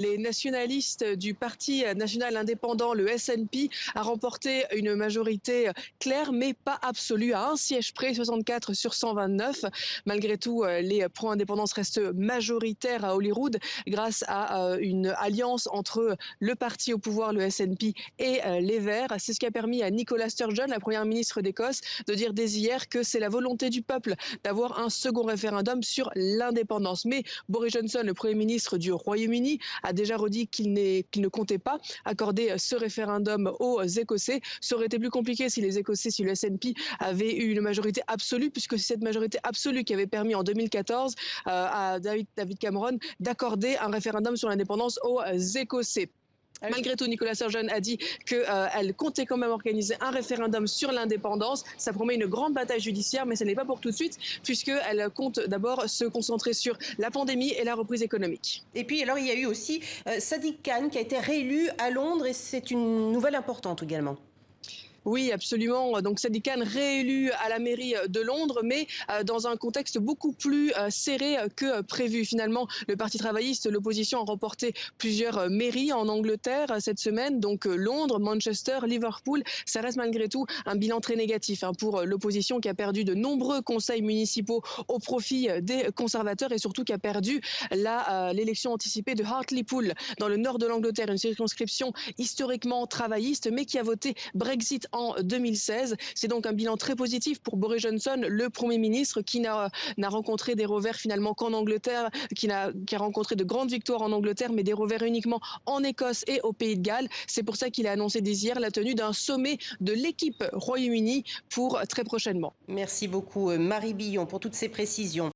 Les nationalistes du Parti national indépendant, le SNP, a remporté une majorité claire mais pas absolue, à un siège près, 64 sur 129. Malgré tout, les pro-indépendance restent majoritaires à Holyrood grâce à une alliance entre le parti au pouvoir, le SNP, et les Verts. C'est ce qui a permis à Nicola Sturgeon, la première ministre d'Écosse, de dire dès hier que c'est la volonté du peuple d'avoir un second référendum sur l'indépendance. Mais Boris Johnson, le Premier ministre du Royaume-Uni, a déjà redit qu'il ne comptait pas accorder ce référendum aux Écossais. Ça aurait été plus compliqué si les Écossais, si le SNP avait eu une majorité absolue, puisque c'est cette majorité absolue qui avait permis en 2014 à David Cameron d'accorder un référendum sur l'indépendance aux Écossais. Malgré tout, Nicola Sturgeon a dit qu'elle comptait quand même organiser un référendum sur l'indépendance. Ça promet une grande bataille judiciaire, mais ce n'est pas pour tout de suite, puisqu'elle compte d'abord se concentrer sur la pandémie et la reprise économique. Et puis alors il y a eu aussi Sadiq Khan qui a été réélu à Londres et c'est une nouvelle importante également. Oui, absolument. Donc Sadiq Khan réélu à la mairie de Londres, mais dans un contexte beaucoup plus serré que prévu. Finalement, le Parti travailliste, l'opposition, a remporté plusieurs mairies en Angleterre cette semaine. Donc Londres, Manchester, Liverpool, ça reste malgré tout un bilan très négatif pour l'opposition qui a perdu de nombreux conseils municipaux au profit des conservateurs et surtout qui a perdu l'élection anticipée de Hartlepool dans le nord de l'Angleterre, une circonscription historiquement travailliste, mais qui a voté Brexit en 2016. C'est donc un bilan très positif pour Boris Johnson, le Premier ministre, qui n'a rencontré des revers finalement qu'en Angleterre, qui a rencontré de grandes victoires en Angleterre, mais des revers uniquement en Écosse et au Pays de Galles. C'est pour ça qu'il a annoncé dès hier la tenue d'un sommet de l'équipe Royaume-Uni pour très prochainement. Merci beaucoup Marie Billon pour toutes ces précisions.